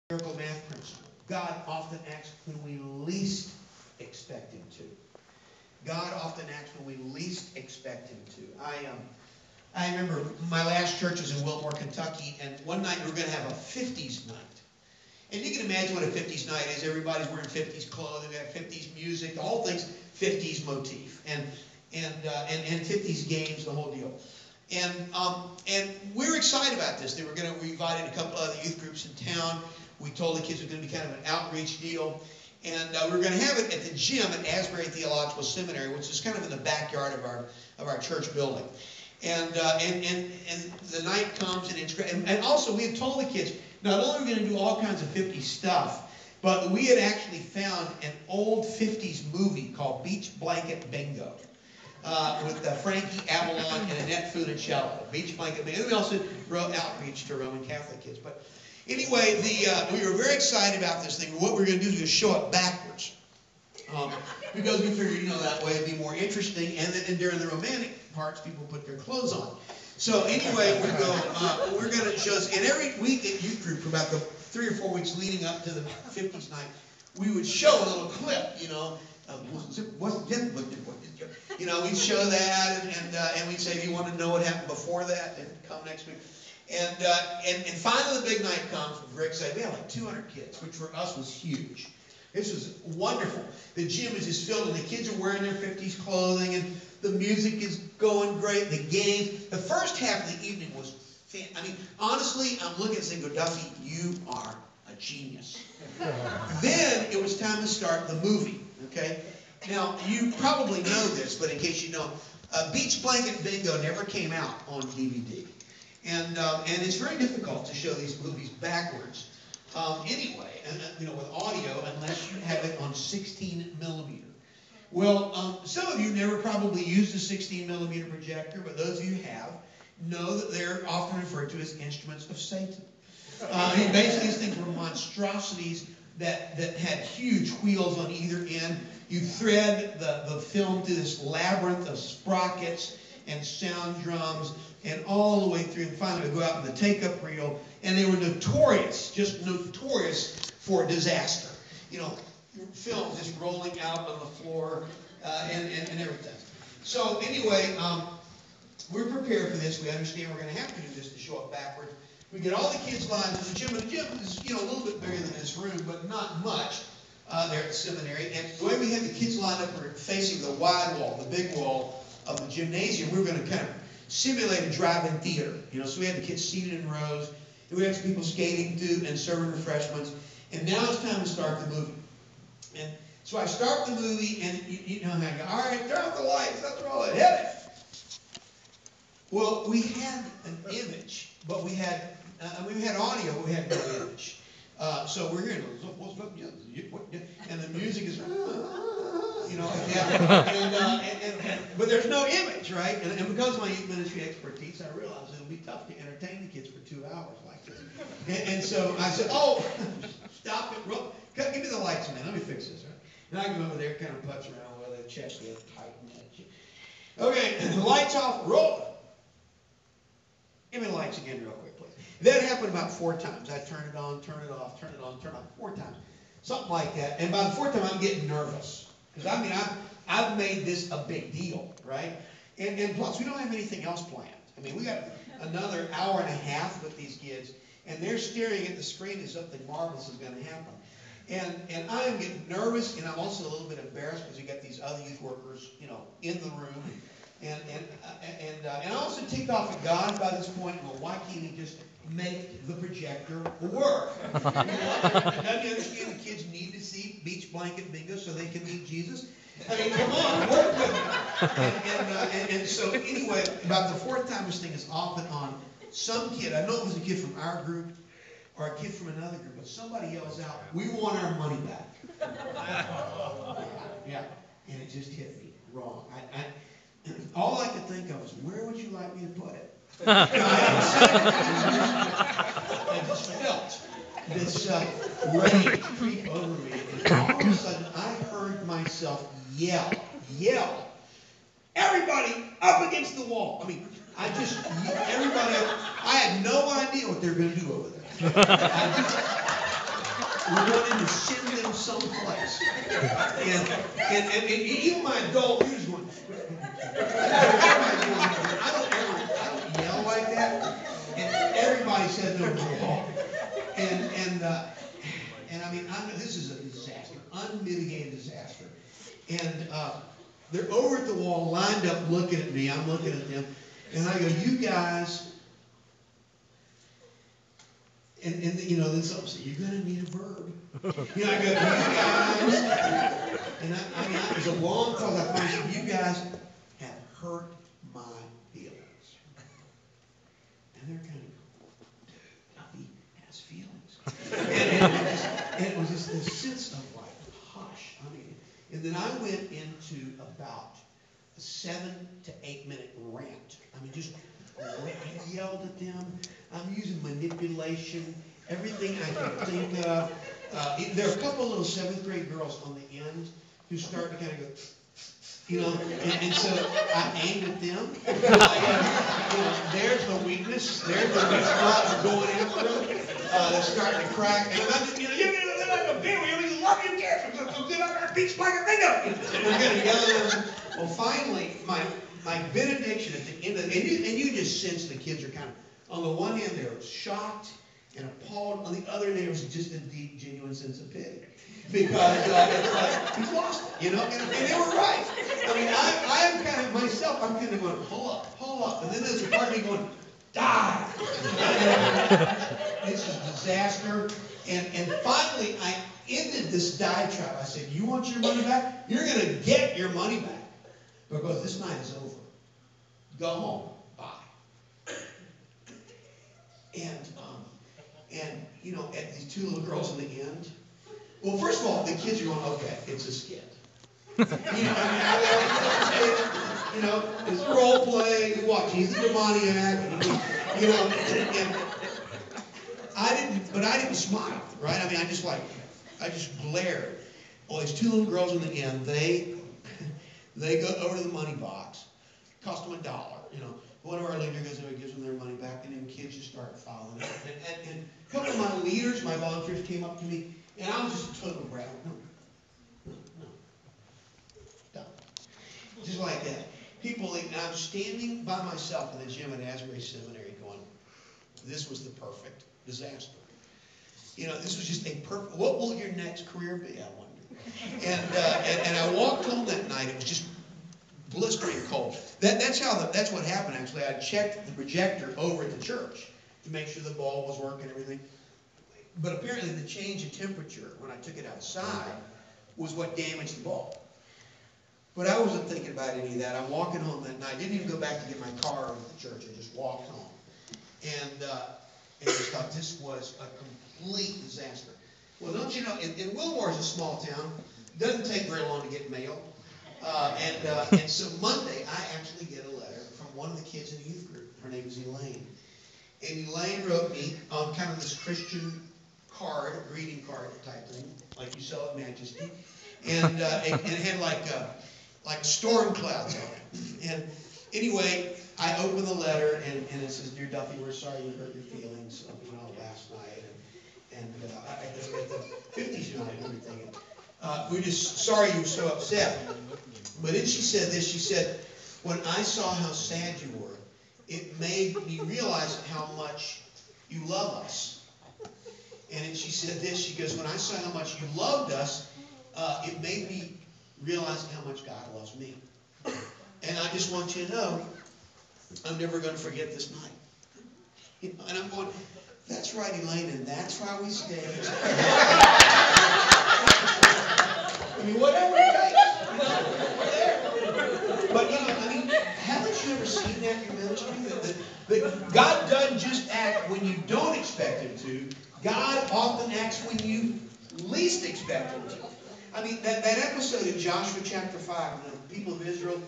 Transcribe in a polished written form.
miracle math principle. God often acts when we least expect him to. God often acts when we least expect him to. I remember my last church was in Wilmore, Kentucky, and one night we were going to have a 50s night. And you can imagine what a 50s night is. Everybody's wearing 50s clothing, we have 50s music, the whole thing's 50s motif. And 50s games, the whole deal. And we were excited about this. We invited a couple other youth groups in town. We told the kids it was going to be kind of an outreach deal. And we were going to have it at the gym at Asbury Theological Seminary, which is kind of in the backyard of our church building. And the night comes, and it's great. And also, we had told the kids, not only are we going to do all kinds of 50s stuff, but we had actually found an old 50s movie called Beach Blanket Bingo with Frankie Avalon and Annette Funicello. Beach Blanket Bingo. And we also wrote outreach to Roman Catholic kids. But anyway, we were very excited about this thing. What we're going to do is just show it backwards. Because we figured, that way it'd be more interesting. And during the romantic parts, people put their clothes on. So anyway, we're going to show this. And every week at youth group, for about the 3 or 4 weeks leading up to the 50s night, we would show a little clip, we'd show that, and we'd say, if you want to know what happened before that, then come next week. And finally the big night comes, we're very excited. We had like 200 kids, which for us was huge. This was wonderful. The gym is just filled, and the kids are wearing their 50s clothing, and the music is going great, the games. The first half of the evening was honestly, I'm looking and saying, Duffy, you are a genius. Then it was time to start the movie, okay? Now, you probably know this, but in case you don't, Beach Blanket Bingo never came out on DVD. And it's very difficult to show these movies backwards anyway, with audio, unless you have it on 16 millimeter. Well, some of you never probably used a 16 millimeter projector, but those of you who have know that they're often referred to as instruments of Satan. Basically, these things were monstrosities that had huge wheels on either end. You thread the film through this labyrinth of sprockets and sound drums and all the way through, and finally go out in the take-up reel. And they were notorious, just notorious for disaster. Film just rolling out on the floor and everything. So anyway, we're prepared for this. We understand we're going to have to do this to show it backwards. We get all the kids lined in the gym, and the gym is a little bit bigger than this room, but not much there at the seminary. And the way we had the kids lined up, we're facing the wide wall, the big wall of the gymnasium. We were going to kind of simulate a drive-in theater. So we had the kids seated in rows, and we had some people skating through and serving refreshments. And now it's time to start the movie. And so I start the movie, and you know how I go, all right, turn off the lights, let's roll it, hit it. Well, we had an image, but we had audio, but we had no image. So we're hearing, and the music is, like that. But there's no image, right? And because of my youth ministry expertise, I realized it'll be tough to entertain the kids for 2 hours like this. And so I said, stop it, give me the lights, man, let me fix this, right? And I go over there, kind of putz around with it, check it, tighten it. Okay, the lights off, roll. Give me the lights again real quick, please. That happened about 4 times. I turn it on, turn it off, turn it on, turn it off, 4 times. Something like that. And by the 4th time, I'm getting nervous. Because, I've made this a big deal, right? And plus, we don't have anything else planned. We got another hour and a half with these kids, and they're staring at the screen as something marvelous is going to happen. And I am getting nervous, and I'm also a little bit embarrassed because you got these other youth workers, in the room. And I also ticked off at God by this point. Well, why can't he just make the projector work? Doesn't he understand the kids need to see Beach Blanket Bingo so they can meet Jesus? Come on, work with me. And so anyway, about the 4th time this thing is off and on, some kid, I know it was a kid from our group or a kid from another group, but somebody yells out, "We want our money back." Yeah, and it just hit me wrong. All I could think of was, where would you like me to put it? I just felt this rage creep over me, and all of a sudden I heard myself yell, "Everybody up against the wall!" Everybody, I had no idea what they were going to do over there. We wanted to send them someplace. And even my adult leaders going, I don't yell like that. And everybody said no to the wall. And I mean, this is a disaster, unmitigated disaster. And they're over at the wall, lined up, looking at me. I'm looking at them, and I go, "You guys." And you know, then someone said, "You're gonna need a verb." You know, I go, "You guys," and I mean, it was a long pause. I finally said, "You guys have hurt my feelings," and they're kind of, "Dude, Duffy has feelings," and it was just this sense of like, hush. I mean, and then I went into about a 7 to 8 minute rant. I mean, just I yelled at them. I'm using manipulation, everything I could think of. There are a couple of little 7th grade girls on the end who start to kind of go, you know, and so I aimed at them. You know, there's the weakness. There's the weak spot. I'm going after them. They're starting to crack. And I'm just, you know, you're like a baby. You love you care. I'm going to beat like a bingo. And they're going to yell at them. Well, finally, my benediction at the end of it, and you just sense the kids are kind of, on the one hand, they were shocked and appalled. On the other hand, there was just a deep, genuine sense of pity. Because it's like, he's lost it, you know? And they were right. I mean, I am kind of, myself, I'm kind of going, pull up. And then there's a part of me going, die. It's a disaster. And finally, I ended this diatribe. I said, you want your money back? You're going to get your money back. Because this night is over. Go home. Bye. And you know, at these 2 little girls in the end, well, first of all, the kids are going, okay, it's a skit. You know, you know, it's role play. You watch, he's the demoniac. You know, and I didn't smile, right? I mean, I just glared. Well, these 2 little girls in the end, they go over to the money box. It cost them $1. You know, one of our leaders goes over and gives them their money back, and then kids just start following it. And a couple of my leaders, my volunteers, came up to me, and I was just a total brat. No. Done. Just like that. People, and I'm standing by myself in the gym at Asbury Seminary going, this was the perfect disaster. You know, this was just a perfect, what will your next career be, I wonder? And I walked home that night. It was just blistering cold. That's what happened, actually. I checked the projector over at the church to make sure the ball was working and everything. But apparently the change in temperature when I took it outside was what damaged the ball. But I wasn't thinking about any of that. I'm walking home that night. I didn't even go back to get my car over the church. I just walked home. And I just thought this was a complete disaster. Well, don't you know, and Wilmore is a small town. It doesn't take very long to get mail. And so Monday, I actually get a letter from one of the kids in the youth group. Her name is Elaine. And Elaine wrote me on kind of this Christian card, greeting card type thing, like you sell at Majesty. And it had like storm clouds on it. And anyway, I open the letter, and it says, Dear Duffy, we're sorry you hurt your feelings last night. And I get the 50s tonight and everything. We're just sorry you were so upset. But then she said this. She said, when I saw how sad you were, it made me realize how much you love us. And then she said this. She goes, when I saw how much you loved us, it made me realize how much God loves me. And I just want you to know, I'm never going to forget this night. You know, and I'm going, that's right, Elaine, and that's why we stay. I mean, whatever it takes, you know, we're there. But, you know, I mean, haven't you ever seen that in ministry? That God doesn't just act when you don't expect Him to. God often acts when you least expect Him to. I mean, that episode in Joshua chapter 5, when the people of Israel